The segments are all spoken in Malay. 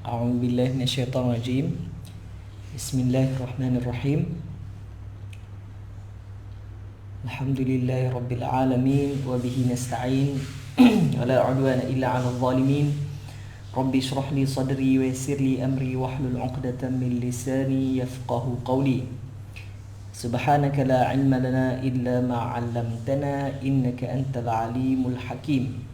أعوذ بالله من الشيطان الرجيم بسم الله الرحمن الرحيم الحمد لله رب العالمين وبه نستعين ولا عدوان إلا على الظالمين رب اشرح لي صدري ويسر لي أمري واحلل عقدة من لساني يفقه قولي سبحانك لا علم لنا إلا ما علمتنا إنك أنت العليم الحكيم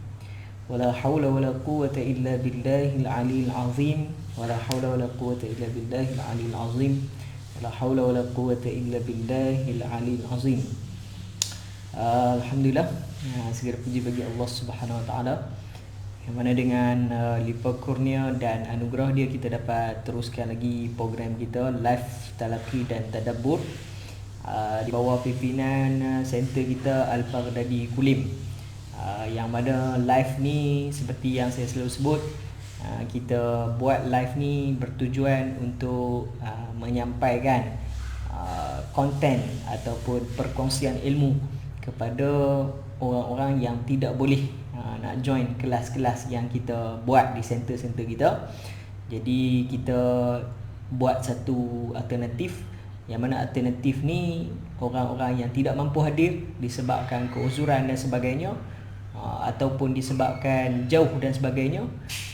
ولا حول ولا قوة إلا بالله العلي العظيم ولا حول ولا قوة إلا بالله العلي العظيم ولا حول ولا قوة إلا بالله العلي العظيم. Alhamdulillah, segala puji bagi Allah Subhanahu Wa Taala yang mana dengan limpah kurnia dan anugerah dia kita dapat teruskan lagi program kita live talaqi dan tadabbur di bawah pimpinan center kita Al-Baghdadi Kulim. Yang mana live ni seperti yang saya selalu sebut, kita buat live ni bertujuan untuk menyampaikan konten ataupun perkongsian ilmu kepada orang-orang yang tidak boleh nak join kelas-kelas yang kita buat di center-center kita. Jadi kita buat satu alternatif, yang mana alternatif ni orang-orang yang tidak mampu hadir disebabkan keuzuran dan sebagainya, ataupun disebabkan jauh dan sebagainya,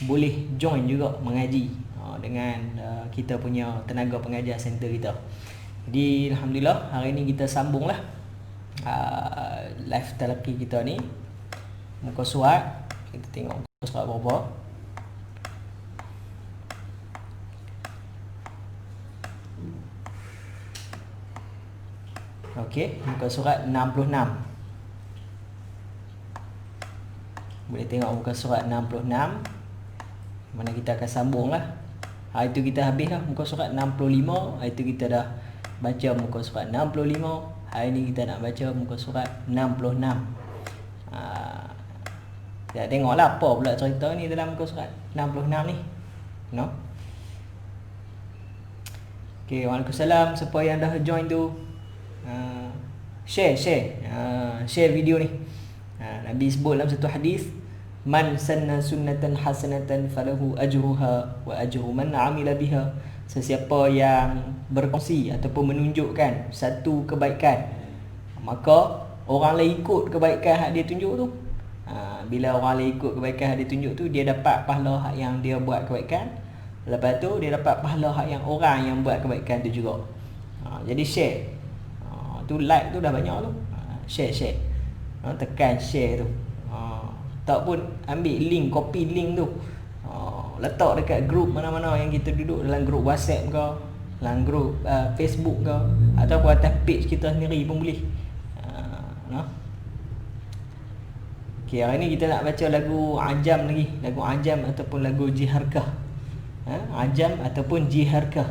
boleh join juga mengaji dengan kita punya tenaga pengajar center kita. Jadi Alhamdulillah, hari ni kita sambunglah live talaqi kita ni. Muka surat, kita tengok muka surat berapa. Okey, muka surat 66. Boleh tengok muka surat 66. Mana kita akan sambung lah. Hari tu kita habis lah muka surat 65. Hari tu kita dah baca muka surat 65. Hari ni kita nak baca muka surat 66. Kita tengok lah apa pula cerita ni dalam muka surat 66 ni. No? Okay, Waalaikumsalam. Siapa yang dah join tu, share video ni. Nabi sebut dalam satu hadis, man sanna sunnatan hasanatan falahu ajruha wa ajru man amila biha. Sesiapa yang berkongsi ataupun menunjukkan satu kebaikan, maka orang lain ikut kebaikan hak dia tunjuk tu. Bila orang lain ikut kebaikan hak dia tunjuk tu, dia dapat pahala hak yang dia buat kebaikan. Lepas tu dia dapat pahala hak yang orang yang buat kebaikan tu juga. Jadi share. Tu like tu dah banyak tu. Share. Tekan share tu. Tak pun ambil link, copy link tu, letak dekat grup mana-mana yang kita duduk, dalam grup WhatsApp ke, dalam grup Facebook ke, ataupun atas page kita sendiri pun boleh. Okay, hari ni kita nak baca lagu Ajam lagi. Lagu Ajam ataupun lagu Jiharkah. Ajam ataupun Jiharkah.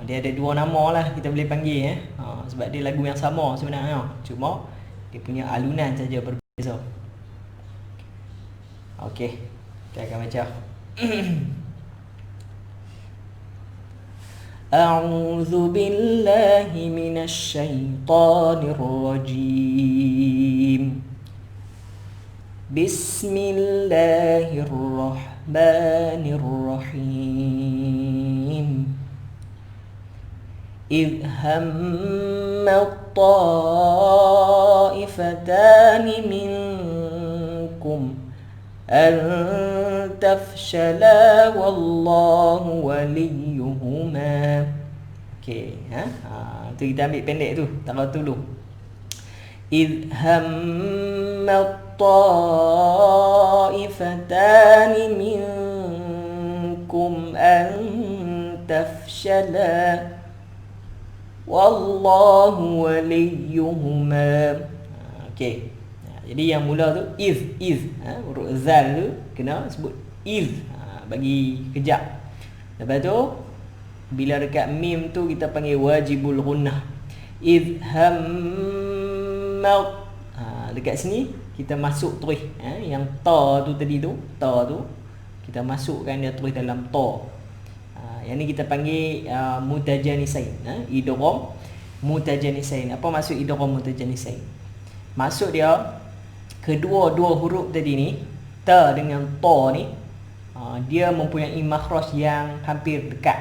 Dia ada dua nama lah kita boleh panggil. Sebab dia lagu yang sama sebenarnya, cuma dia punya alunan saja berbeza. Okey, kita akan baca. A'udzu billahi minasy syaithanir rajim. Bismillahirrahmanirrahim. إذ هم الطائفتان منكم أن تفشلا والله وليهما. Okey, tu kita ambil pendek tu, taruh dulu. إذ هم الطائفتان منكم أن تفشلا wallahu waliyuhuma. Okey. Jadi yang mula tu iz. Huruf zal tu kena sebut iz, bagi kejap. Lepas tu bila dekat mim tu kita panggil wajibul gunnah. Iz hamma. Dekat sini kita masuk terus, yang ta tu tadi tu, ta tu kita masukkan dia terus dalam ta. Yang ni kita panggil mutajanisain. Idgham mutajanisain. Apa maksud idgham mutajanisain? Maksud dia kedua-dua huruf tadi ni, ta dengan ta ni, dia mempunyai makhraj yang hampir dekat.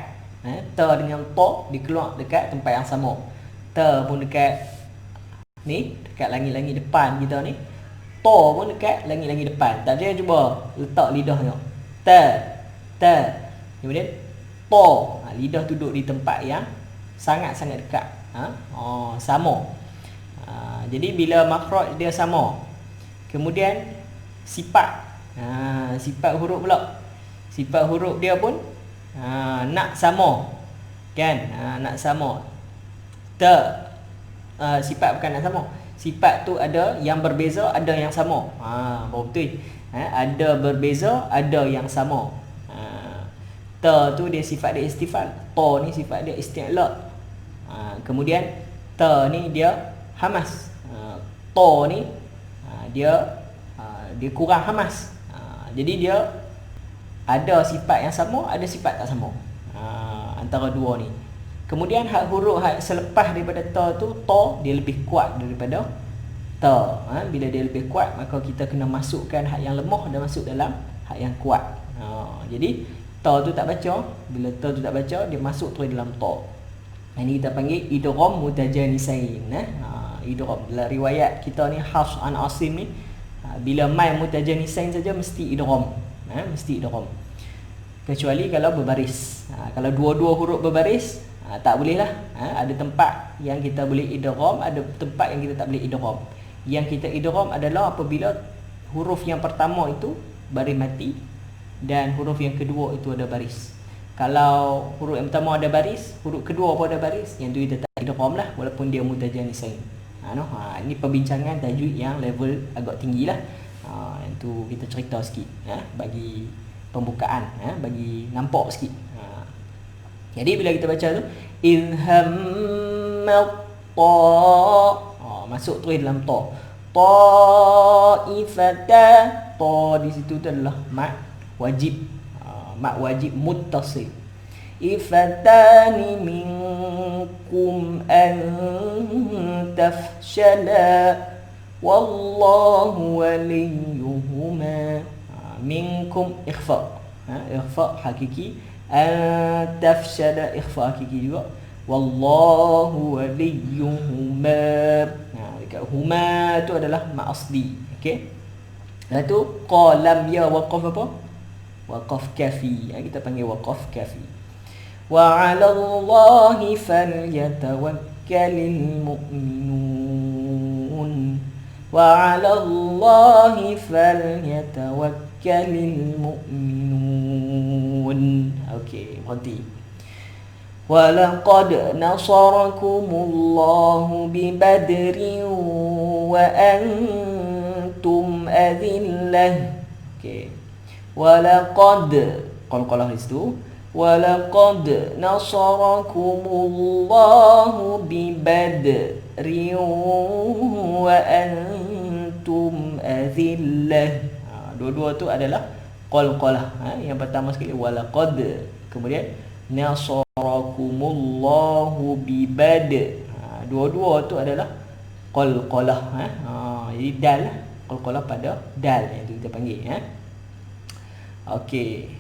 Ta dengan to dia keluar dekat tempat yang sama. Ta pun dekat ni, dekat langit-langit depan kita ni. To pun dekat langit-langit depan. Tak percaya cuba letak lidah tengok. Ta. Kemudian to. Lidah duduk di tempat yang sangat-sangat dekat. Sama. Jadi bila makhraj dia sama, kemudian sifat sifat huruf pula. Sifat huruf dia pun nak sama. Kan? Nak sama. Sifat bukan nak sama. Sifat tu ada yang berbeza, ada yang sama. Betul. Ada berbeza, ada yang sama. Ta tu dia sifat dia istifal. Ta ni sifat dia isti'la. Kemudian ta ni dia hamas. Ta ni dia kurang hamas. Jadi dia ada sifat yang sama, ada sifat tak sama. Antara dua ni. Kemudian huruf selepas daripada ta tu, ta dia lebih kuat daripada ta. Bila dia lebih kuat, maka kita kena masukkan hak yang lemah dan masuk dalam hak yang kuat. Jadi ta tu tak baca. Bila ta tu tak baca, dia masuk terus dalam ta. Ini kita panggil idgham mutajanisain. Idgham. Dalam riwayat kita ni Hafs an Asim ni, bila mai mutajanisain saja mesti idgham. Mesti idgham. Kecuali kalau berbaris. Kalau dua-dua huruf berbaris, tak boleh lah. Ada tempat yang kita boleh idgham, ada tempat yang kita tak boleh idgham. Yang kita idgham adalah apabila huruf yang pertama itu baris mati dan huruf yang kedua itu ada baris. Kalau huruf yang pertama ada baris, huruf kedua pun ada baris, yang tu kita tak idgham lah walaupun dia mutajanisain. Ini perbincangan tajwid yang level agak tinggi lah. Yang tu kita cerita sikit bagi pembukaan, bagi nampak sikit. Jadi bila kita baca tu ilhammat ta, masuk terus dalam ta. Ta'ifata, ta di situ tu adalah mat wajib. Mat wajib muttasil. Ifatani minkum an tafshala wallahu waliyuhuma. Minkum ikhfa. Ikhfa hakiki. An tafshala ikhfa hakiki juga. Wallahu waliyuhuma. Dekat huma tu adalah mat asli. Okey. Lepas tu qalam ya waqaf apa? Waqaf kafi. Kita panggil waqaf kafi. Wa 'ala Allahi falyatawakkalul mu'minun. Wa 'ala Allahi falyatawakkalul mu'minun. Okey, berhenti. Wa laqad nasarakumullahu bi badrin wa antum adillah. Okey. Walaqad qalqalah di situ. Walaqad nasarakumullahu bi badrin wa antum adillah. Dua-dua tu adalah qalqalah. Yang pertama sekali walaqad, kemudian nasarakumullahu bi badr. Dua-dua tu adalah qalqalah. Jadi dal, qalqalah pada dal yang tu kita panggil. Okey.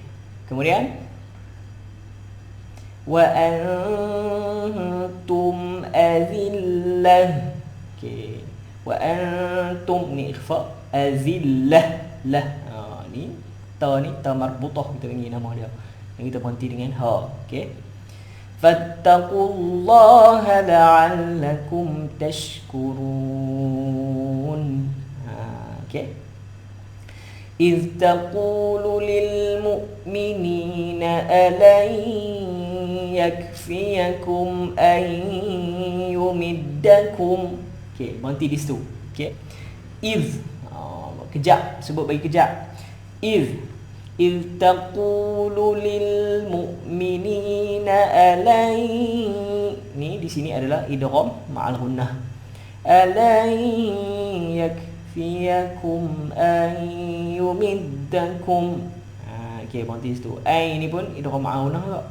Kemudian wa antum azillah. Okey. Wa antum ni ikhfa, azillah lah. Ni ta marbutah kita panggil nama dia. Yang kita berhenti dengan ha. Okey. Fattaqullaha la'allakum tashkurun. Okey. إذ تقول للمؤمنين ألن يكفيكم أن يمدكم. Okay, berhenti di situ. Okay. إذ kejap, sebut bagi kejap. إذ تقول للمؤمنين ألن. Ni di sini adalah idgham ma'al gunnah. ألن yakfiyakum an yumiddakum. Okey, berhenti situ. Ai ni pun idgham ma'unah tak?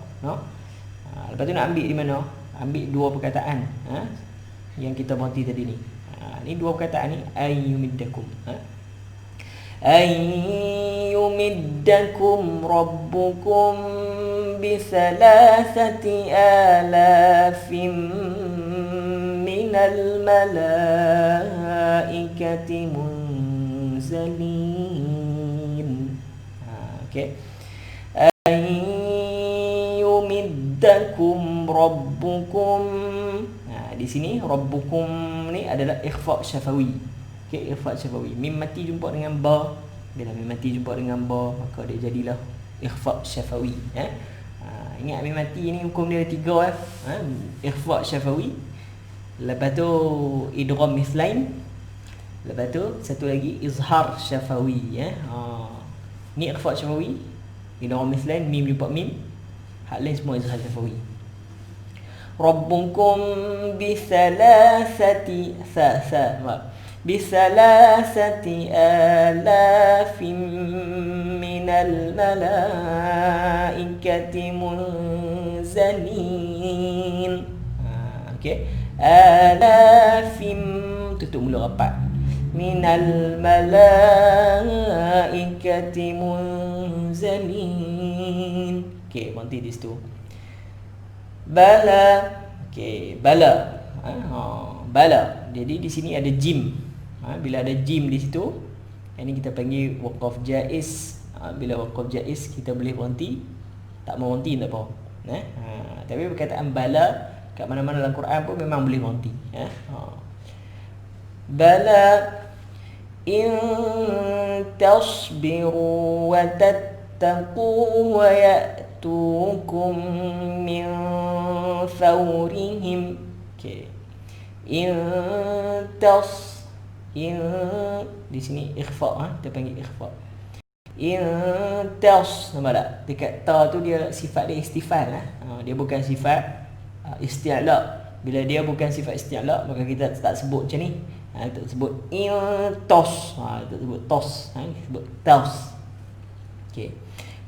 Lepas tu nak ambil di mana? Ambil dua perkataan yang kita berhenti tadi ni. Ni dua perkataan ni ay yumiddakum. Ay yumiddakum rabbukum bisalasati alafim minal malaikati munzalin. Okay. Ay yumiddakum rabbukum. Di sini rabbukum ni adalah ikhfa syafawi. Okey, ikhfa syafawi. Mim mati jumpa dengan ba. Bila mim mati jumpa dengan ba, maka dia jadilah ikhfa syafawi. Ingat mim mati ni hukum dia 3 ikhfa syafawi. Lepas tu idgham mislain. Lepas tu satu lagi izhar syafawi. Ni ikhfa syafawi. Idgham mislain, mim jumpa mim. Hak lain semua izhar syafawi. Rabbukum bisalasati bisalasati alafim minal malaikati munzalin. Okey. Alafim, tutup mulut rapat. Minal malaikati munzalin. Okey, berhenti di situ. Bala. Okey, bala. Bala. Jadi di sini ada jim. Bila ada jim di situ, ini kita panggil waqaf jaiz. Bila waqaf jaiz kita boleh berhenti. Tak mau berhenti tak apa. Tapi perkataan bala kat mana-mana dalam Quran pun memang boleh berhenti. Bala in tasbiru wa tattaqu wa ya'tukum min fawrihim. Okey. In di sini ikhfa, kita panggil ikhfa. In nampak tak? Dekat ta tu dia sifat dia istifal dia bukan sifat isti'la. Bila dia bukan sifat isti'la, maka kita tak sebut macam ni. Kita sebut in tos. Kita sebut tos. Sebut tos. Okey.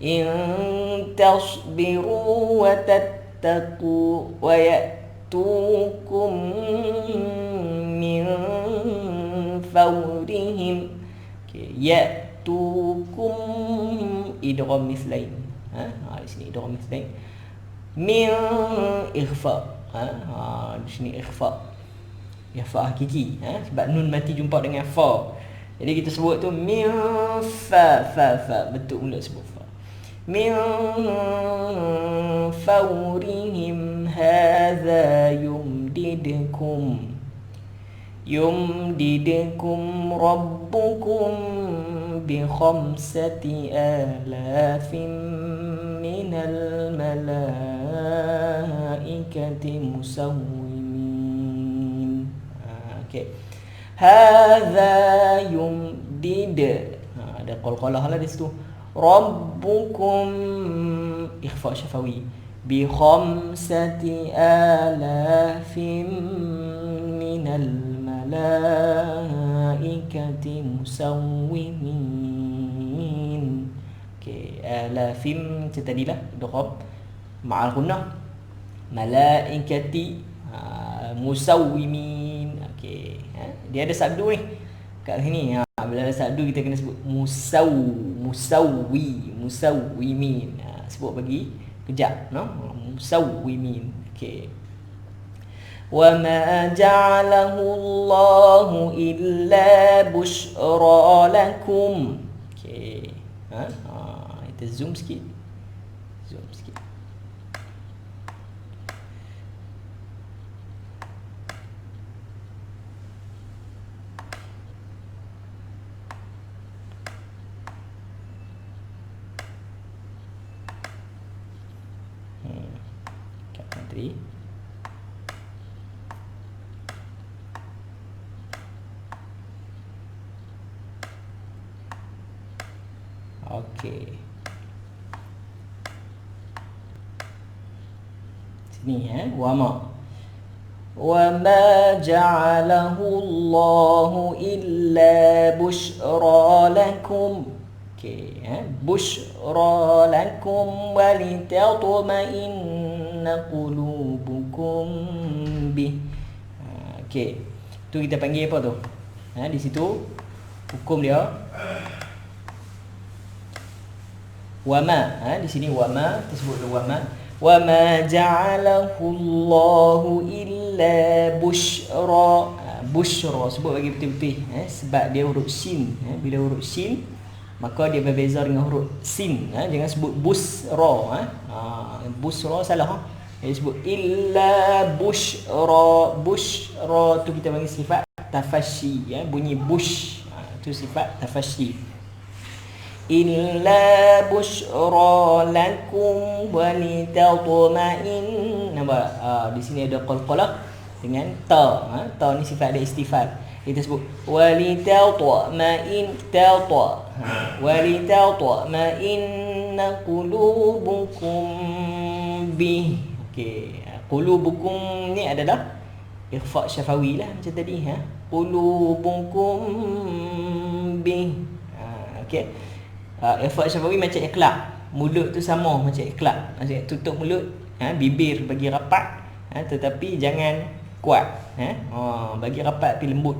In tasbiru wa tattaqu wa ya'tukum min fawrihim. Okey, ya'tukum idgham mislain. Di sini idgham mislain. Min ikhfa. Di sini ikhfa. Ikhfa hakiki. Sebab nun mati jumpa dengan fa. Jadi kita sebut tu min fa. Betul mulut sebut fa. Min fawrihim hadza yumdidkum rabbukum bi khamsati alafin minal malaikati musawwimin. Okey. Hadza yumdid. Ada qalqalah lah di situ. Rabbukum ikhfa syafawi bi khamsati alafin minal malaikati musawwimin. Okey, alafim macam tadilah idgham ma'al gunnah. Malaikati musawwimin. Okey, dia ada sabdu ni kat sini. Bila ada sabdu kita kena sebut musawwimin. Sebut bagi kejap, no? Musawwimin. Okey. Wa ma ja'alahu Allahu illa bushra lakum. Okey. Kita zoom sikit. Tadi. Okey. Sini wa ma ja'alahu Allahu illa bushra lakum. Okey, bushra lakum wa litatma'inna qulubukum bih. Okey. Tu kita panggil apa tu? Di situ hukum dia Wama, di sini wama tersebut wama. Wama ja'alahu Allahu illa busyra. Busyra sebut bagi betul-betul sebab dia huruf sin. Bila huruf sin maka dia berbeza dengan huruf sin. Jangan sebut busra. Busra salah. Dia sebut illa busyra. Busyra tu kita panggil sifat tafashi, bunyi bush. Tu sifat tafashi. Illa busyra lakum walitatma'in. Nampak? Di sini ada qalqalah dengan ta. Ta ni sifat ada istifal. Kita sebut walitatma'in ta. Walitatma'inna qulubukum bih. Okey. Qulubukum ni adalah ikhfa syafawi lah macam tadi. Qulubukum bih. Okey. Ikhfa syafawi macam iqlaq. Mulut tu sama macam iqlaq. Maksudnya tutup mulut, bibir bagi rapat, tetapi jangan kuat. Bagi rapat tapi lembut.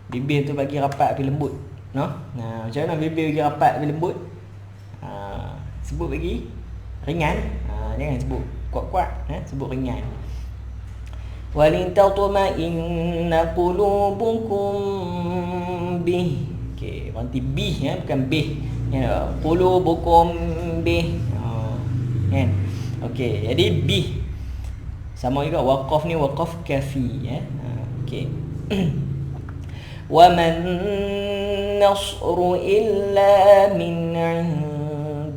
Bibir tu bagi rapat tapi lembut. Macam mana bibir bagi rapat tapi lembut? Sebut bagi ringan. Jangan sebut kuat-kuat, sebut ringan. Walitatma'inna qulubukum bih. Okey, berarti bih bukan bih. Qulubukum bih. Kan? Okey, jadi bih sama juga waqaf ni waqaf kafi. Okey. Wa man nasru illa min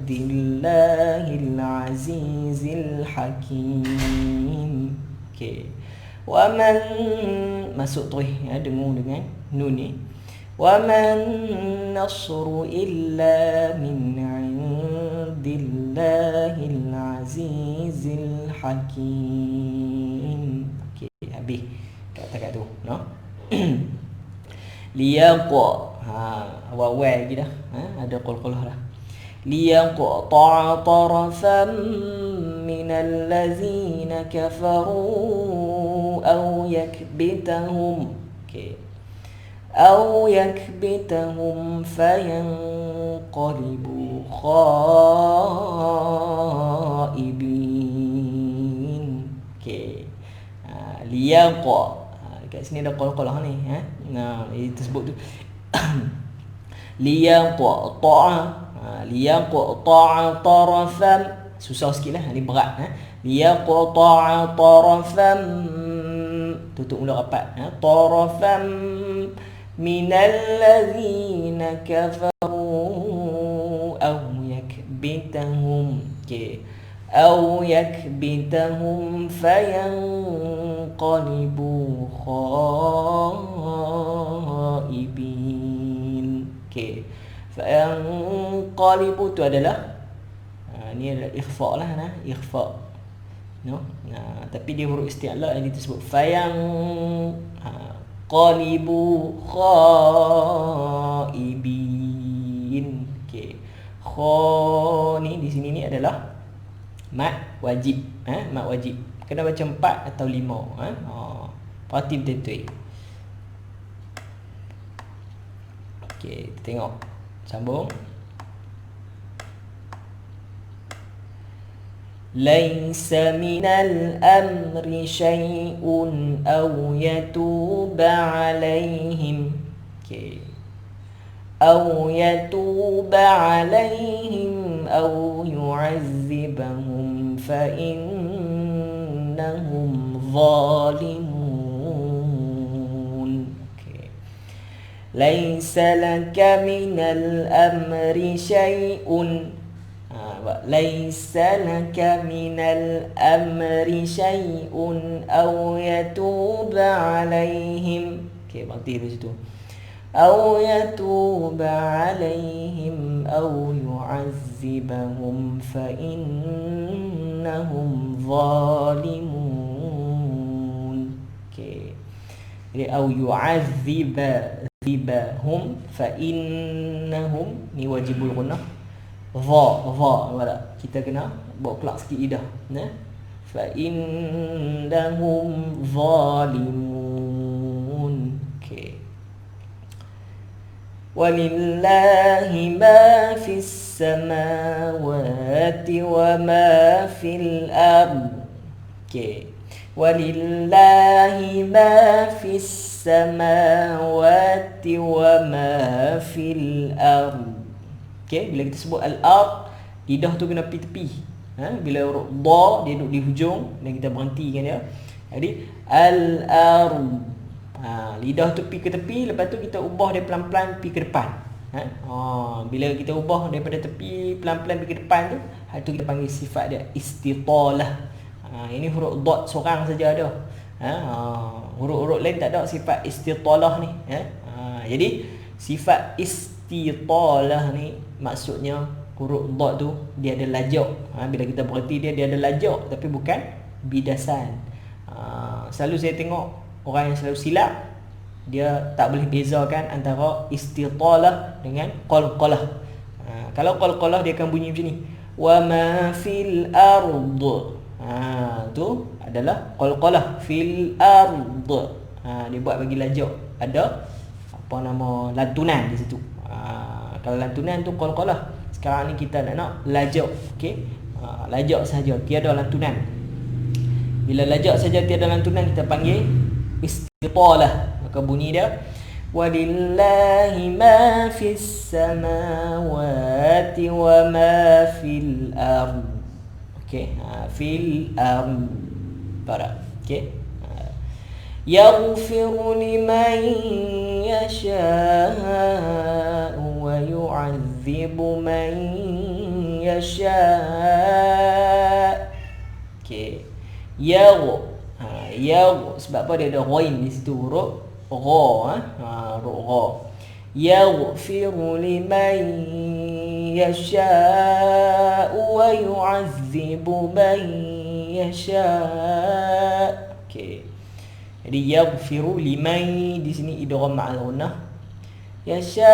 'indillahil azizil hakim. Okey. Wa man masuk terus dengung dengan nun ni. Wa man nasru illa min 'indillahil azizil hakim. Okey, habis kat tu, liyaqa. Waw lagi dah. Ada qalqalah dah. Liyaqta'a tarafan minal ladzina kafaru aw yakbitahum. Okey. أو يكبتهم فينقلبوا خائبين. Okay. Liyaqa. Kat sini ada qalqalah ni. Itu sebut tu. Liyaqta'a. Liyaqta'a tarafan. Susah sikit lah. Ni berat. Liyaqta'a tarafan. Tutup mulut rapat. Tarafan minal ladzina kafaru aw yakbitahum. Okey. Aw yakbitahum fayanqalibu khaibin. Okey. Fayanqalibu tu adalah ni adalah ikhfa lah, ikhfa. Tapi dia huruf isti'la yang disebut qalibu khaibin. Okey. Kha ni di sini ni adalah mad wajib. Mad wajib. Kena baca 4 atau 5. Parti betul-betul. Okey, kita tengok. Sambung. Laisa minal amri syai'un aw yatuba alaihim. Okey. Aw yatuba alaihim aw yu'azzibahum fa innahum zalimun. Okey. Laisa laka minal amri syai'un. Laisa laka minal amri syai'un aw yatuba alaihim. Okey, berhenti di situ. Aw yatuba alaihim aw yu'azzibahum fa innahum zalimun. Okey. Jadi aw yu'azzibahum fa innahum ni wajibul gunnah. Nampak? Kita kena bawa kelak sikit lidah. Fa innahum zalimun. Okey. Walillahi ma fis samawati wa ma fil ard. Okey. Walillahi ma fis samawati wa ma fil ard. Okey, bila kita sebut al-ard, lidah tu kena tepi-tepi. Bila huruf dha dia duduk di hujung dan kita berhentikan dia. Jadi al-ard. Lidah tu pi ke tepi, lepas tu kita ubah dia pelan-pelan pi ke depan. Bila kita ubah daripada tepi pelan-pelan pi ke depan tu, itu kita panggil sifat dia istitalah. Ini huruf dot seorang saja ada. Huruf-huruf lain tak ada sifat istitalah ni. Jadi sifat istitalah ni maksudnya huruf dot tu dia ada lajak. Bila kita berhenti dia ada lajak tapi bukan bidasan. Selalu saya tengok orang yang selalu silap, dia tak boleh bezakan antara istitalah dengan qalqalah. Kalau qalqalah dia akan bunyi macam ni. Wa ma fil ard. Tu adalah qalqalah fil ard. Dia buat bagi lajak. Ada apa nama lantunan di situ. Kalau lantunan tu qalqalah. Sekarang ni kita nak lajak, okey? Lajak saja, tiada lantunan. Bila lajak saja tiada lantunan kita panggil istitalah. Maka bunyi dia walillahi ma fis samawati wa ma fil ard. Okey, fil ard. Para. Okey. Yaghfiru liman yasha'u wa yu'adzibu man yasha'. Okey. Sebab apa dia ada ghain di situ, huruf gha. Huruf gha. Yaghfiru liman yasha'u wa yu'adzibu man yasha'. Okey. Jadi yaghfiru liman di sini idgham ma'al ghunnah. Yasha'u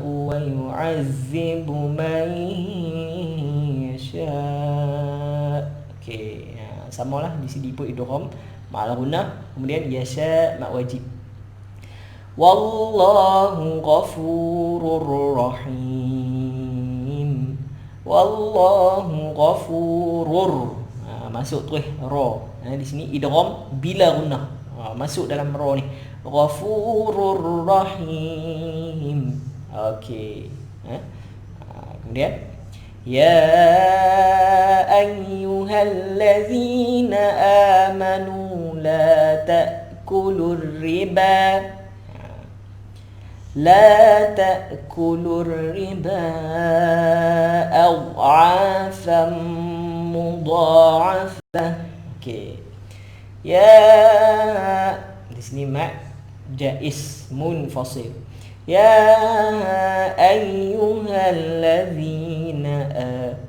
wa yu'adzibu man yasha'. Okey. Samalah di sini pun idgham ma'al ghunnah, kemudian yasha' mak wajib. Wallahu ghafurur rahim. Wallahu ghafurur. Masuk terus ra. Di sini idgham bila ghunnah. Masuk dalam ra ni. Ghafurur rahim. Okey. Kemudian ya ayyuhallazina amanu la ta'kulur riba. La ta'kulur riba ad'afan mudha'afah. Okey. Ya, di sini mak jaiz munfasil. Ya ayyuhallazina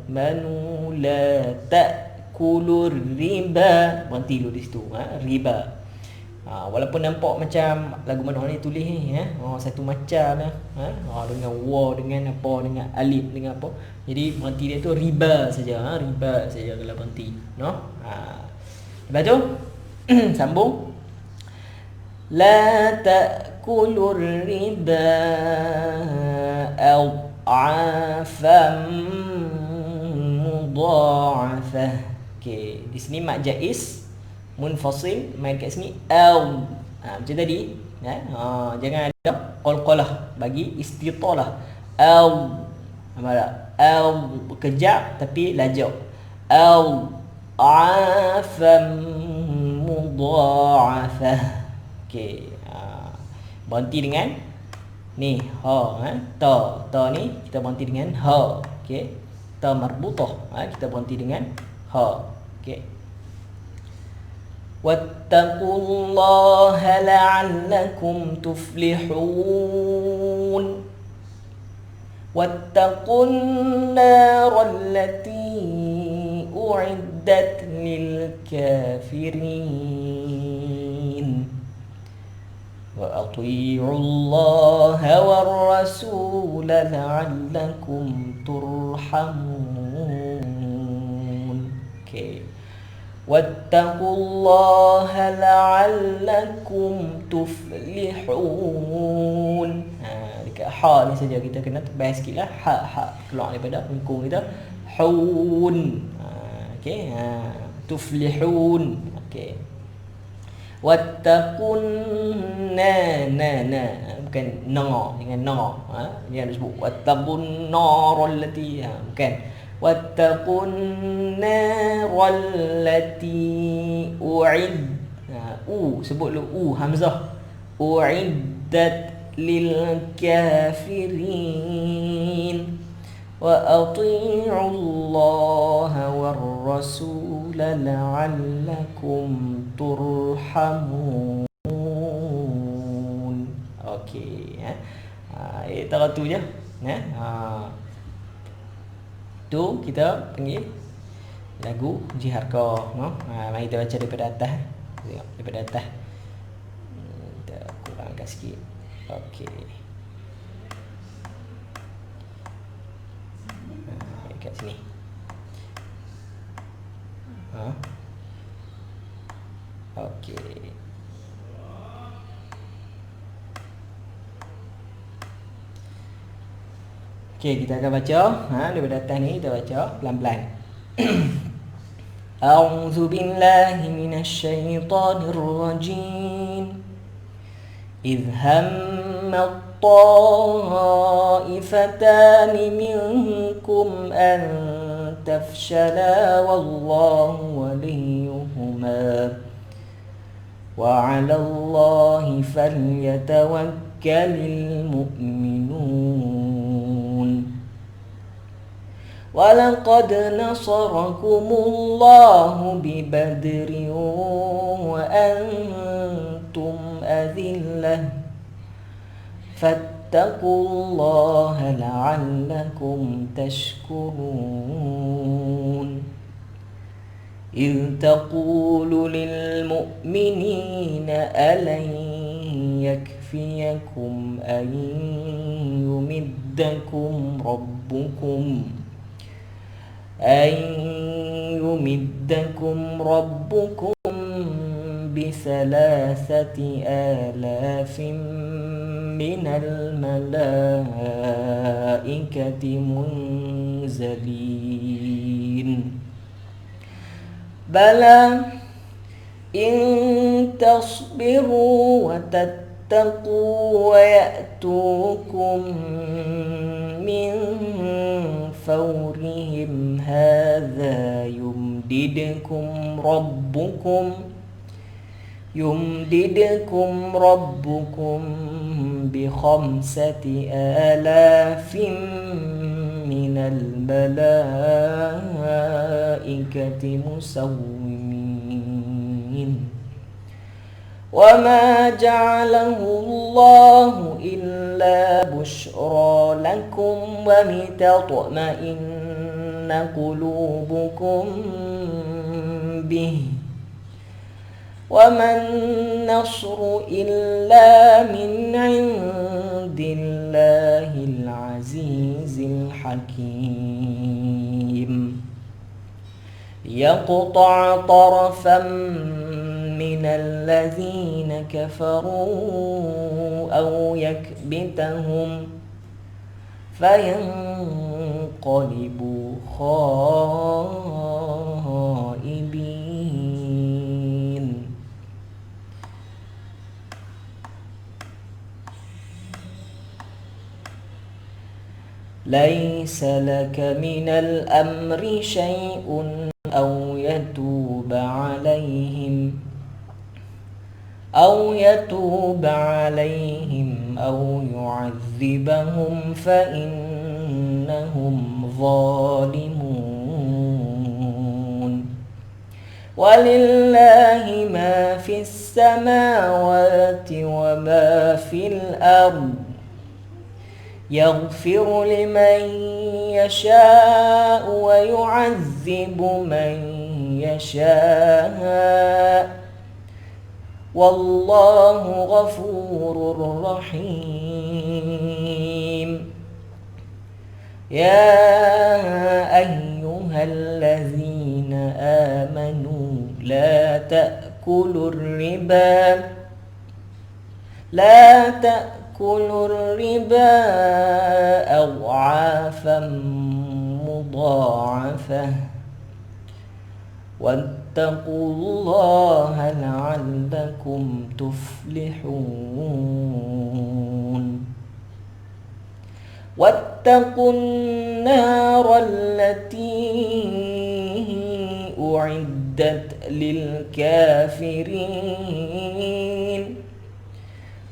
amanu la ta'kulur riba. Berhenti dulu di situ. Riba. Walaupun nampak macam lagu mana ni tulis ni, satu macam dengan wa, dengan apa, dengan alif, dengan apa. Jadi berhenti dia tu riba saja. Riba saja kalau berhenti. Lepas tu sambung. La ta'kulur riba ad'afan mudha'afah. Okey, di sini mak jaiz munfasil, main kat sini macam tadi, jangan ada qalqalah bagi istitalah. Kejap tapi lajak. Afam mudha'afah. Okey. Berhenti dengan ni ta ni kita berhenti dengan ha. Okey. Ta marbutah, kita berhenti dengan ha. Okey. Wattaqullaha la'allakum tuflihun. Wattaqun narallati u'iddat lil kafirin. Wa ati'ullaha war rasul la'allakum turhamun. Okey. Wattaqullaha la'allakum tuflihun. ha ni saja kita kena tebal sikitlah, ha keluar daripada lengkung kita. Hun. Okey, tuflihun. Okey. Wattaqun na bukan na dengan na, dia nak sebut wattaqun narallati, bukan wattaqun narallati u'id, sebut lu hamzah, u'iddat lil kafirin wa ati'u Allah war rasul la'allakum turhamun. Okey, tahu tu je. Tu kita panggil lagu Jiharkah, no? Mari kita baca daripada atas. Tengok daripada atas. Kita kurangkan sikit. Okey. Kat sini. Okey. Okey, kita akan baca daripada atas ni, kita baca pelan-pelan. A'udzu billahi minasy syaithanir rajim. إذ هم الطائفتان منكم أن تفشلا والله وليهما وعلى الله فليتوكل المؤمنون ولقد نصركم الله ببدر وأنتم أذلة فاتقوا الله لعلكم تشكرون إذ تقول للمؤمنين ألن يكفيكم أن يمدكم ربكم ب3,000 من الملائكة منزلين بلى إن تصبروا وتتقوا ويأتوكم من فورهم هذا يمددكم ربكم ب5,000 من الملائكة مسومين وما جعله الله إلا بشرى لكم ولتطمئن قلوبكم به وما النصر إلا من عند الله العزيز الحكيم ليقطع طرفا من الذين كفروا أو يكبتهم فينقلبوا خائبين ليس لك من الأمر شيء أو يتوب عليهم أو يعذبهم فإنهم ظالمون ولله ما في السماوات وما في الأرض يغفر لمن يشاء ويعذب من يشاء والله غفور رحيم يا أيها الذين آمنوا لا تأكلوا تأكلوا الربا أضعافا مضاعفة واتقوا الله لعلكم تفلحون واتقوا النار التي أعدت للكافرين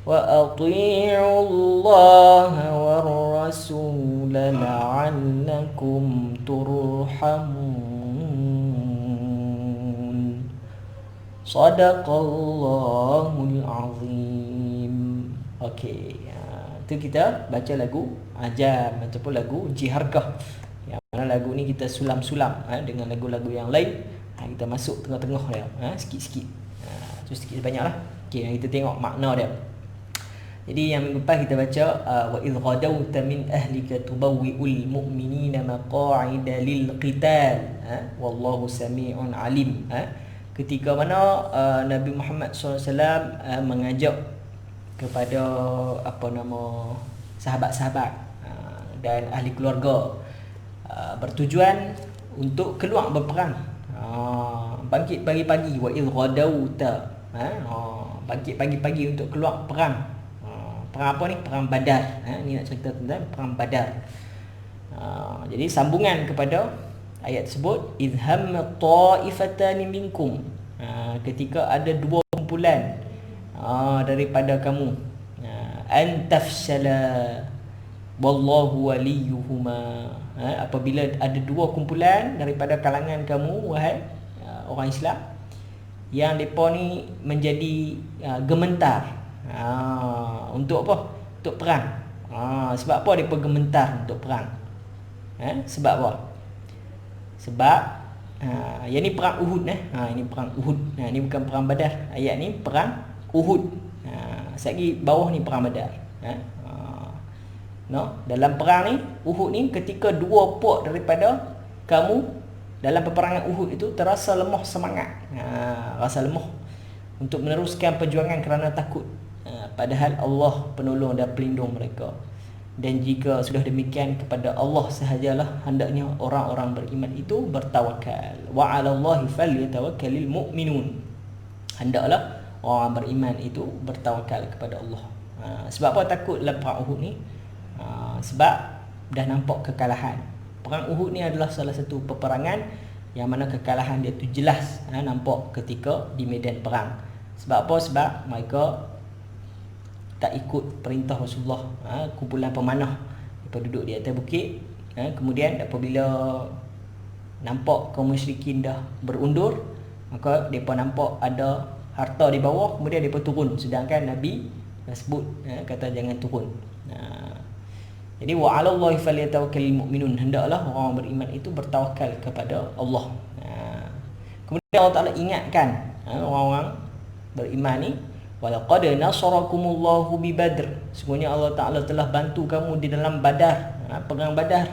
وأطيعوا الله والرسول لعلكم ترحمون صدق الله العظيم. Okey, tu kita baca lagu Ajam ataupun lagu Jiharkah. Yang mana lagu ni kita sulam-sulam dengan lagu-lagu yang lain. Kita masuk tengah-tengah dia, sikit-sikit. Tu sikit banyaklah. Okey, kita tengok makna dia. Jadi yang minggu lepas kita baca wa idh ghadawta min ahlika tubawwi'ul mu'minina maq'ida lil qital wallahu sami'un alim. Ketika mana Nabi Muhammad SAW mengajak kepada sahabat-sahabat dan ahli keluarga bertujuan untuk keluar berperang. Bangkit pagi-pagi, wa idh ghadawta, bangkit pagi-pagi untuk keluar perang. Perang apa ni? Perang Badar. Ni nak cerita tentang perang Badar. Jadi sambungan kepada ayat tersebut, idham ta'ifatani minkum, ketika ada dua kumpulan daripada kamu, an tafshala wallahu waliyuhuma, apabila ada dua kumpulan daripada kalangan kamu wahai orang Islam, yang depa ni menjadi gementar. Untuk apa? Untuk perang. Sebab apa mereka gementar untuk perang? Sebab apa? Sebab yang ni perang Uhud. Ini perang Uhud. Ini bukan perang Badar. Ayat ni perang Uhud. Sekali bawah ni perang Badar. Dalam perang ni Uhud ni, ketika dua pok daripada kamu dalam peperangan Uhud itu terasa lemah semangat, rasa lemah untuk meneruskan perjuangan kerana takut. Padahal Allah penolong dan pelindung mereka. Dan jika sudah demikian, kepada Allah sahajalah hendaknya orang-orang beriman itu bertawakal. Wa 'alallahi falyatawakkalul mu'minun. Hendaklah orang beriman itu bertawakal kepada Allah. Sebab apa takut dalam perang Uhud ni? Sebab dah nampak kekalahan. Perang Uhud ni adalah salah satu peperangan yang mana kekalahan dia tu jelas nampak ketika di medan perang. Sebab apa? Sebab mereka tak ikut perintah Rasulullah. Kumpulan pemanah mereka duduk di atas bukit. Kemudian apabila nampak kaum musyrikin dah berundur, maka mereka nampak ada harta di bawah, kemudian mereka turun. Sedangkan Nabi dah sebut, kata jangan turun. Jadi wa 'alallahi falyatawakkalul mu'minun, hendaklah orang beriman itu bertawakal kepada Allah. Kemudian Allah Ta'ala ingatkan orang-orang beriman ni, walaqad nasarakumullahu bi Badr, sesungguhnya Allah Ta'ala telah bantu kamu di dalam Badar, perang Badar.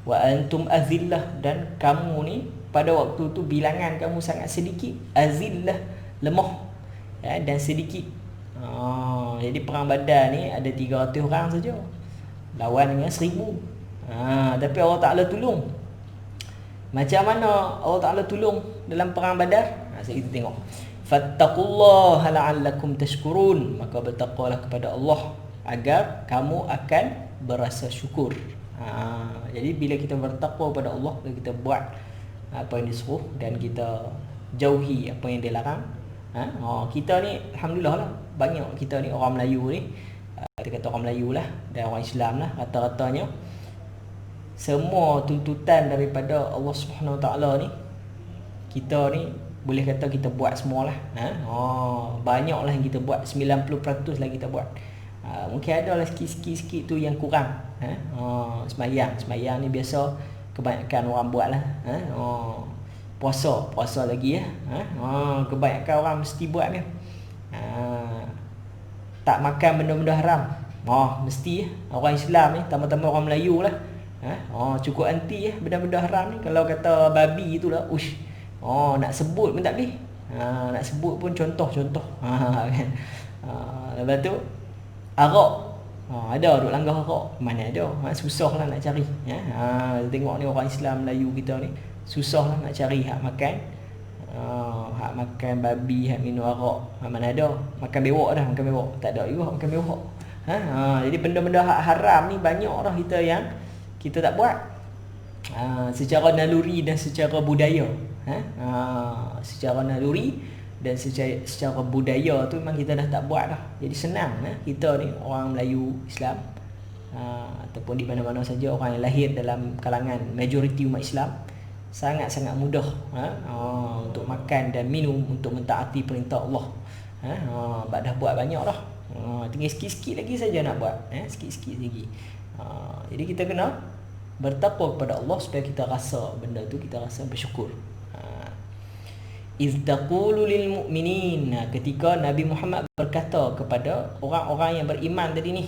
Wa antum azillah, dan kamu ni pada waktu tu bilangan kamu sangat sedikit. Azillah, lemah dan sedikit. Jadi perang Badar ni ada 300 orang saja lawan dengan 1000. Tapi Allah Ta'ala tolong. Macam mana Allah Ta'ala tolong dalam perang Badar? Kita tengok. Fattaqullaha la'allakum tashkurun, maka bertakwalah kepada Allah agar kamu akan berasa syukur. Jadi bila kita bertakwa kepada Allah, bila kita buat apa yang disuruh dan kita jauhi apa yang dilarang, kita ni alhamdulillah lah, banyak kita ni orang Melayu ni, kita kata orang Melayu lah dan orang Islam lah, rata-ratanya semua tuntutan daripada Allah Subhanahu Wa Taala ni, kita ni boleh kata kita buat semualah. Banyaklah yang kita buat, 90% lah kita buat. Mungkin ada lah sikit-sikit tu yang kurang. Semayang ni biasa kebanyakan orang buat lah. Puasa lagi ya. Kebanyakan orang mesti buat ni. Tak makan benda-benda haram. Mesti orang Islam ni, tambah-tambah orang Melayu lah. Cukup anti benda-benda haram ni. Kalau kata babi itulah, nak sebut pun tak boleh. Nak sebut pun contoh-contoh. Lepas tu arak Ada duk langgar hak. Mana ada? Susah lah nak cari. Tengok ni orang Islam Melayu kita ni, susah lah nak cari hak makan. Hak makan babi, hak minum arak. Mana ada? Makan bewok dah, makan bewok. Tak ada juga makan bewok. Jadi benda-benda hak haram ni banyak dah yang kita tak buat. Secara naluri dan secara budaya. Secara naluri dan secara budaya tu memang kita dah tak buat dah. Jadi senang kita ni orang Melayu Islam, ataupun di mana-mana saja orang yang lahir dalam kalangan majoriti umat Islam, sangat-sangat mudah untuk makan dan minum, untuk mentaati perintah Allah. Dah buat banyak dah. Tinggal sikit-sikit lagi saja nak buat. Sikit-sikit lagi. Jadi kita kena bertakwa kepada Allah supaya kita rasa benda tu, kita rasa bersyukur. Iz taqulu lil mu'minin, ketika Nabi Muhammad berkata kepada orang-orang yang beriman tadi ni,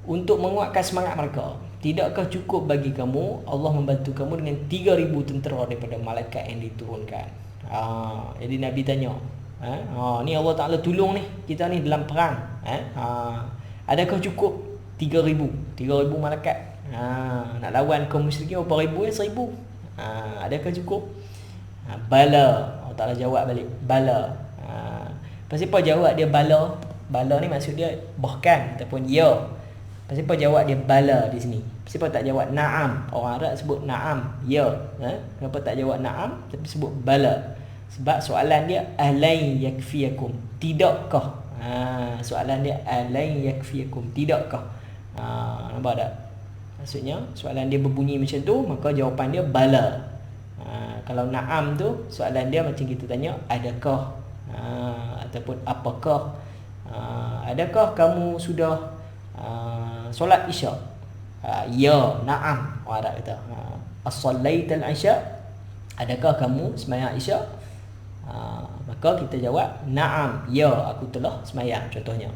untuk menguatkan semangat mereka, tidakkah cukup bagi kamu Allah membantu kamu dengan 3,000 tentera daripada malaikat yang diturunkan? Jadi Nabi tanya, ni Allah Ta'ala tolong ni kita ni dalam perang, adakah cukup 3,000 malaikat nak lawan kaum musyrikin berapa ribu? 1,000. Adakah cukup? Bala. Allah Ta'ala jawab balik, bala. Pasal apa jawab dia bala? Bala ni maksud dia bahkan ataupun ya. Pasal apa jawab dia bala di sini? Pasal apa tak jawab na'am? Orang Arab sebut na'am, ya. Kenapa tak jawab na'am tapi sebut bala? Sebab soalan dia alain yakfiyakum, tidakkah? Soalan dia alain yakfiyakum, tidakkah? Nampak tak? Maksudnya soalan dia berbunyi macam tu, maka jawapan dia bala. Kalau na'am tu soalan dia macam kita tanya adakah, ataupun apakah, adakah kamu sudah solat isyak? Ya, na'am. Orang Arab kata as-sallaital isya, adakah kamu sembahyang isyak? Maka kita jawab na'am, ya, aku telah sembahyang contohnya.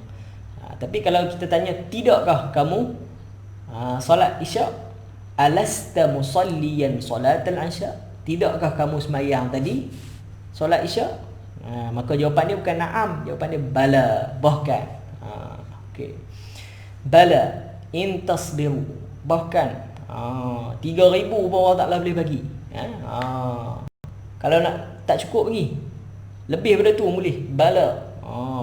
Tapi kalau kita tanya tidakkah kamu solat isyak, alasta musalliyan salatal isya, tidakkah kamu sembahyang tadi solat isyak? Maka jawapan dia bukan na'am, jawapan dia bala, bahkan. Okey, bala in tasbiru, bahkan 3,000 pun Allah Ta'ala boleh bagi. Kalau nak tak cukup bagi, lebih daripada tu boleh, bala.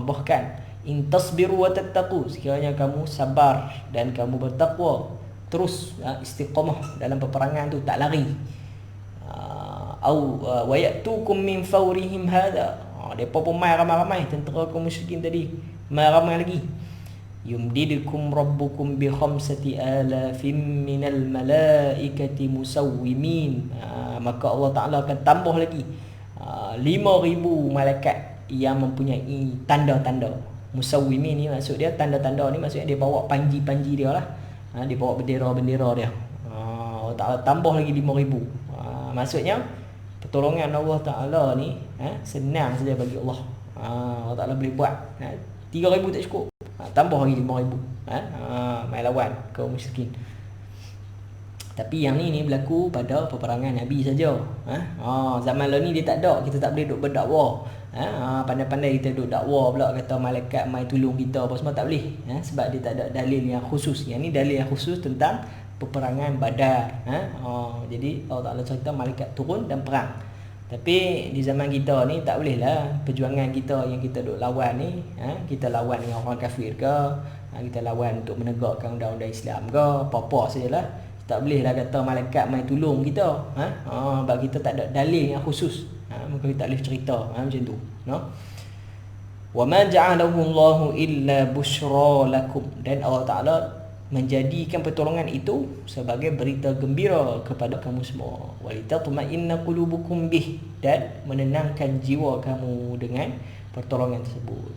Bahkan in tasbiru wa tattaqu, sekiranya kamu sabar dan kamu bertakwa, terus istiqamah dalam peperangan tu, tak lari. Au wa ya'tukum min fawrihim hada, depa pun mai ramai-ramai, tentera kaum musyrikin tadi mai ramai lagi. Yumdidukum rabbukum bi 5,000 minal malaikati musawwimin, maka Allah Ta'ala akan tambah lagi 5,000 malaikat yang mempunyai tanda-tanda. Musawwimin ni maksud dia, tanda-tanda ni maksudnya dia bawa panji-panji dia lah, dia bawa bendera-bendera dia. Allah Ta'ala tambah lagi 5,000. Maksudnya pertolongan Allah Ta'ala ni senang saja bagi Allah. Allah Ta'ala boleh buat. 3,000 tak cukup, tambah lagi 5,000. Mai lawan kaum musyrikin. Tapi yang ni berlaku pada peperangan Nabi saja. Zaman lalu ni dia tak ada, kita tak boleh duk berdakwah. Pandai-pandai kita duk dakwah pula kata malaikat mai tolong kita apa semua, tak boleh. Sebab dia tak ada dalil yang khusus. Yang ni dalil yang khusus tentang peperangan Badar. Jadi Allah Ta'ala cerita malaikat turun dan perang. Tapi di zaman kita ni tak boleh lah. Perjuangan kita yang kita duk lawan ni, kita lawan dengan orang kafir ke, kita lawan untuk menegakkan undang-undang Islam ke, apa-apa sajalah. Tak boleh lah kata malaikat mai tolong kita. Sebab kita tak ada dalil yang khusus. Maka kita tak boleh cerita macam tu, no? Wa ma ja'alahu Allahu illa busyra lakum, dan Allah Ta'ala menjadikan pertolongan itu sebagai berita gembira kepada kamu semua. Walitatma'inna qulubukum bih, dan menenangkan jiwa kamu dengan pertolongan tersebut.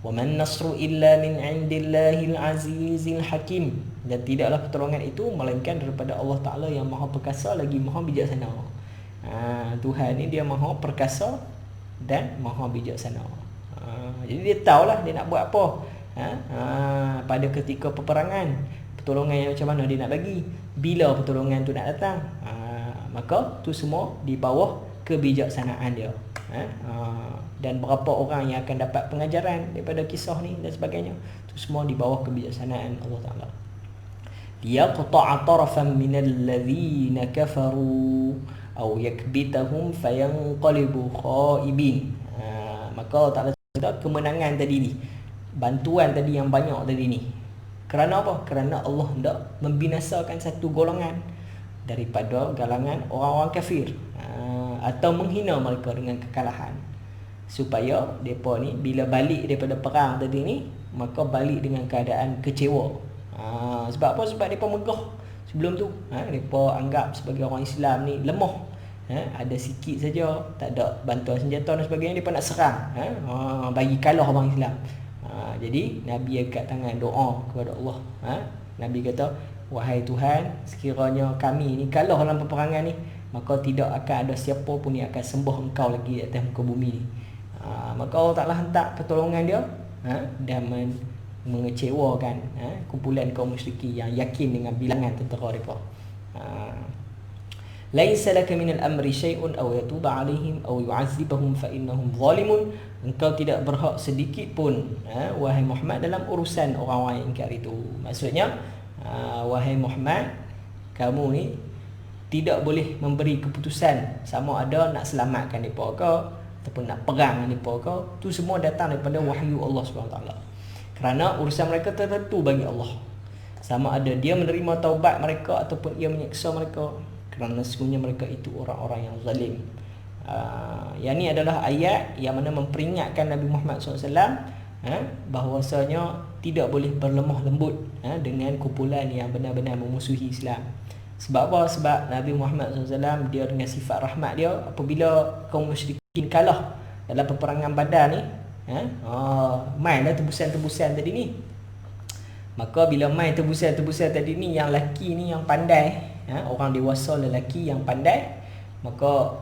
Wa man nasru illa min 'indillahil azizil hakim, dan tidaklah pertolongan itu melainkan daripada Allah Ta'ala yang Maha Perkasa lagi Maha Bijaksana. Tuhan ni dia Maha Perkasa dan Maha Bijaksana. Jadi dia tahulah dia nak buat apa. Pada ketika peperangan, pertolongan yang macam mana dia nak bagi, bila pertolongan tu nak datang. Maka tu semua di bawah kebijaksanaan dia. Dan berapa orang yang akan dapat pengajaran daripada kisah ni dan sebagainya, itu semua di bawah kebijaksanaan Allah Ta'ala. Liyaqta'a tarafan minal ladzina kafaru aw yakbitahum fayanqalibu khaibin. Maka Allah Ta'ala cerita kemenangan tadi ni, bantuan tadi yang banyak tadi ni, kerana apa? Kerana Allah hendak membinasakan satu golongan daripada galangan orang-orang kafir, atau menghina mereka dengan kekalahan, supaya mereka ni bila balik daripada perang tadi ni, maka balik dengan keadaan kecewa. Sebab apa? Sebab mereka megah sebelum tu. Mereka anggap sebagai orang Islam ni lemah, ada sikit saja, tak ada bantuan senjata dan sebagainya, mereka nak serang, bagi kalah orang Islam. Jadi Nabi angkat tangan doa kepada Allah. Nabi kata, wahai Tuhan, sekiranya kami ni kalah dalam peperangan ni, maka tidak akan ada siapa pun yang akan sembah Engkau lagi di atas muka bumi ni. Maka Allah Ta'ala hantar pertolongan dia, dan mengecewakan kumpulan kaum musyriki yang yakin dengan bilangan tentera mereka. Laisa laka minal amri syai'un aw yatuba 'alaihim aw yu'adzibahum fa innahum zalimun. Engkau tidak berhak sedikit pun, wahai Muhammad, dalam urusan orang-orang yang ingkar itu. Maksudnya, wahai Muhammad, kamu ni tidak boleh memberi keputusan sama ada nak selamatkan mereka ke ataupun nak perang dengan mereka ke. Itu semua datang daripada wahyu Allah SWT. Kerana urusan mereka tertentu bagi Allah, sama ada dia menerima taubat mereka ataupun ia menyeksa mereka, kerana sesungguhnya mereka itu orang-orang yang zalim. Yang ni adalah ayat yang mana memperingatkan Nabi Muhammad SAW bahawasanya tidak boleh berlemah lembut dengan kumpulan yang benar-benar memusuhi Islam. Sebab apa? Sebab Nabi Muhammad SAW dia dengan sifat rahmat dia, apabila kaum musyrikin kalah dalam peperangan Badar ni, mainlah tebusan-tebusan tadi ni. Maka bila main tebusan-tebusan tadi ni, yang lelaki ni yang pandai, orang dewasa lelaki yang pandai, maka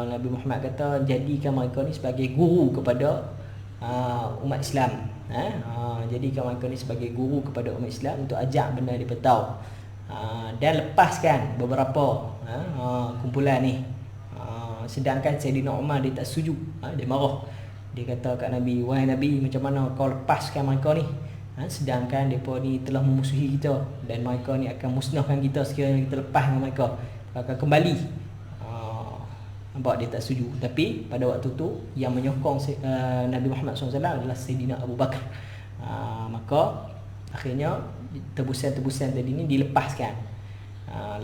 Nabi Muhammad kata, jadikan mereka ni sebagai guru kepada umat Islam. Jadikan mereka ni sebagai guru kepada umat Islam untuk ajak benda mereka tahu. Dan lepaskan beberapa kumpulan ni. Sedangkan Sayyidina Umar dia tak setuju, dia marah. Dia kata kat Nabi, wahai Nabi, macam mana kau lepaskan mereka ni, sedangkan mereka ni telah memusuhi kita, dan mereka ni akan musnahkan kita sekiranya kita lepas dengan mereka, akan kembali. Nampak dia tak setuju. Tapi pada waktu tu yang menyokong Nabi Muhammad SAW adalah Sayyidina Abu Bakar. Maka akhirnya tebusan-tebusan tadi ni dilepaskan.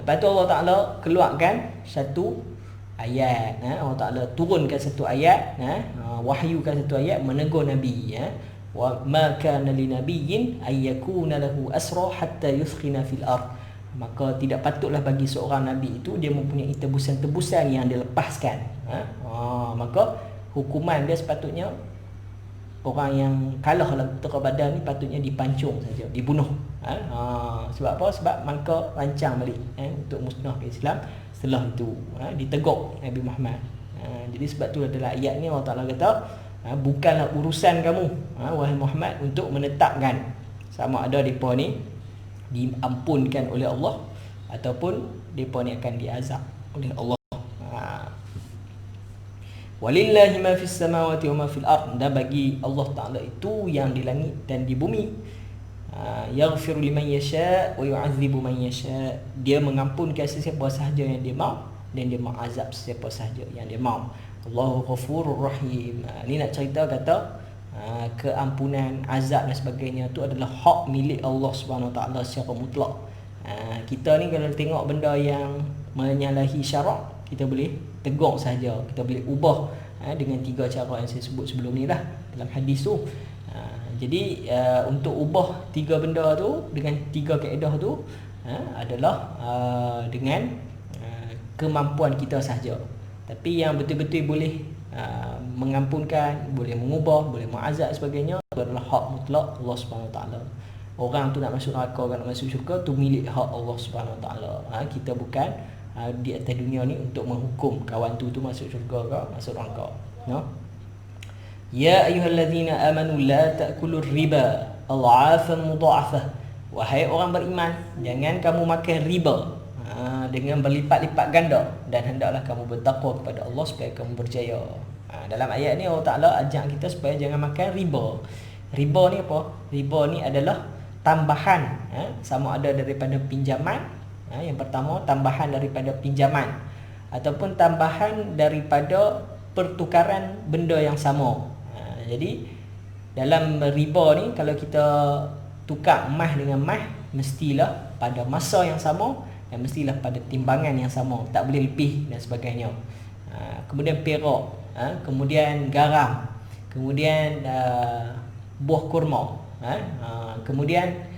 Lepas tu Allah Ta'ala keluarkan satu ayat, Allah Ta'ala turunkan satu ayat, wahyukan satu ayat menegur Nabi, wa ma kana linabiyyin ay yakuna lahu asra hatta yuskhina fil ard. Maka tidak patutlah bagi seorang Nabi itu dia mempunyai tebusan-tebusan yang dia lepaskan. Maka hukuman dia sepatutnya, orang yang kalah dalam perang Badar ni patutnya dipancung saja, dibunuh. Sebab apa? Sebab mereka rancang balik untuk musnahkan Islam. Setelah itu ditegur Nabi Muhammad. Jadi sebab tu adalah ayat ni Allah Ta'ala kata, bukanlah urusan kamu, wahai Muhammad, untuk menetapkan sama ada mereka ni diampunkan oleh Allah ataupun mereka ni akan diazab oleh Allah. Walillahi ma fis samawati wa ma fil ard. Dan bagi Allah Ta'ala itu yang di langit dan di bumi. Yaghfiru liman yasha' wa yu'adzibu man yasha'. Dia mengampunkan sesiapa sahaja yang dia mahu, dan dia mengazab sesiapa sahaja yang dia mahu. Allahu Ghafurur Rahim. Ni nak cerita kata keampunan, azab dan sebagainya tu adalah hak milik Allah Subhanahu Wa Taala secara mutlak. Kita ni kalau tengok benda yang menyalahi syarak, kita boleh tegur saja, kita boleh ubah dengan tiga cara yang saya sebut sebelum ni lah dalam hadis tu. Jadi untuk ubah tiga benda tu dengan tiga kaedah tu adalah dengan kemampuan kita sahaja. Tapi yang betul-betul boleh mengampunkan, boleh mengubah, boleh mengazab sebagainya, itu adalah hak mutlak Allah Subhanahu Wa Taala. Orang tu nak masuk neraka, nak masuk syurga, tu milik hak Allah Subhanahu Wa Taala. Kita bukan di atas dunia ni untuk menghukum kawan tu masuk syurga ke masuk neraka. No? Ya ayyuhallazina amanu la ta'kulur riba adhafan mudha'afah. Wahai orang beriman, jangan kamu makan riba dengan berlipat-lipat ganda, dan hendaklah kamu bertakwa kepada Allah supaya kamu berjaya. Dalam ayat ni Allah Ta'ala ajak kita supaya jangan makan riba. Riba ni apa? Riba ni adalah tambahan, sama ada daripada pinjaman. Yang pertama, tambahan daripada pinjaman ataupun tambahan daripada pertukaran benda yang sama. Jadi dalam riba ni, kalau kita tukar emas dengan emas, mestilah pada masa yang sama dan mestilah pada timbangan yang sama, tak boleh lebih dan sebagainya. Kemudian perak, kemudian garam, kemudian buah kurma, kemudian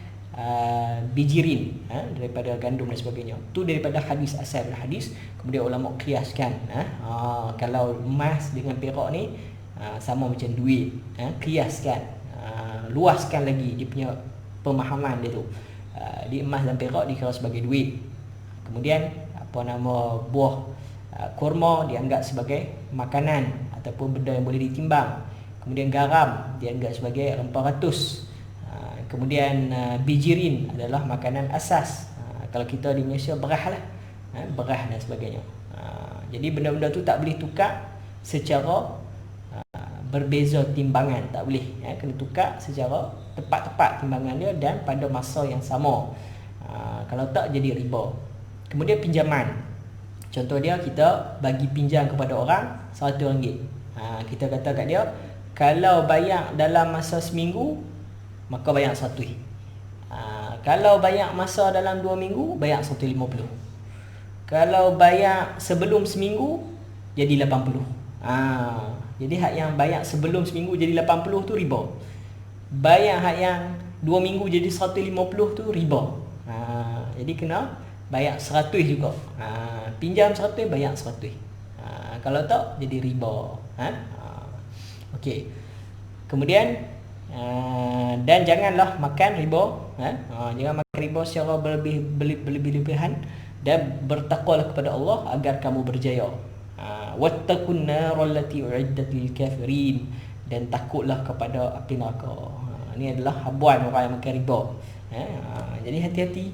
bijirin, daripada gandum dan sebagainya. Tu daripada hadis, asal hadis. Kemudian ulama kiaskan, kalau emas dengan perak ni sama macam duit, kiaskan, luaskan lagi dia punya pemahaman dia tu. Di emas dan perak dikira sebagai duit. Kemudian apa nama buah kurma dianggap sebagai makanan ataupun benda yang boleh ditimbang. Kemudian garam dianggap sebagai rempah ratus. Kemudian bijirin adalah makanan asas. Kalau kita di Malaysia, beras lah, beras dan sebagainya. Jadi benda-benda tu tak boleh tukar secara berbeza timbangan, tak boleh. Kena tukar secara tepat-tepat timbangan dia dan pada masa yang sama. Kalau tak, jadi riba. Kemudian pinjaman. Contoh dia, kita bagi pinjam kepada orang RM100. Kita kata kat dia, kalau bayar dalam masa seminggu, maka bayar 100. Kalau bayar masa dalam 2 minggu, bayar 150. Kalau bayar sebelum seminggu, jadi 80. Jadi hak yang bayar sebelum seminggu jadi 80 tu riba. Bayar hak yang 2 minggu jadi 150 tu riba. Jadi kena bayar 100 juga. Pinjam 100, bayar 100. Kalau tak, jadi riba. Okey. Kemudian dan janganlah makan riba. Jangan makan riba secara berlebih-lebihan, dan bertakwalah kepada Allah agar kamu berjaya. Wattaqun naral lati uiddat lil kafirin, dan takutlah kepada api neraka. Ini adalah habuan orang yang makan riba. Jadi hati-hati,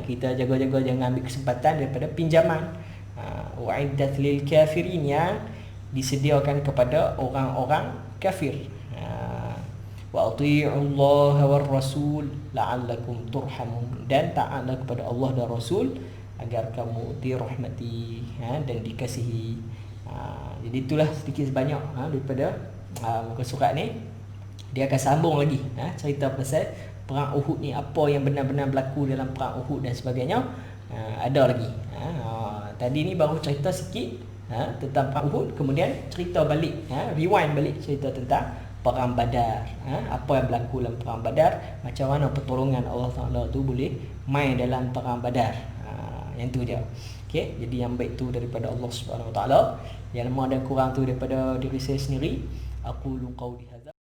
kita jaga-jaga jangan ambil kesempatan daripada pinjaman. Uiddat lil kafirin, yang disediakan kepada orang-orang kafir. Wa atii'ullaha war rasul la'allakum turhamun, dan taatlah kepada Allah dan Rasul agar kamu dirahmati dan dikasihi. Jadi itulah sedikit sebanyak daripada muka surat ni. Dia akan sambung lagi cerita pasal perang Uhud ni, apa yang benar-benar berlaku dalam perang Uhud dan sebagainya. Ada lagi. Tadi ni baru cerita sikit tentang perang Uhud, kemudian cerita balik, rewind balik cerita tentang perang Badar. Apa yang berlaku dalam perang Badar, macam mana pertolongan Allah Taala tu boleh main dalam perang Badar. Yang tu dia. Okey, jadi yang baik tu daripada Allah Subhanahu Wa Taala, yang lemah dan kurang tu daripada diri saya sendiri. Aku lu qauli hadza.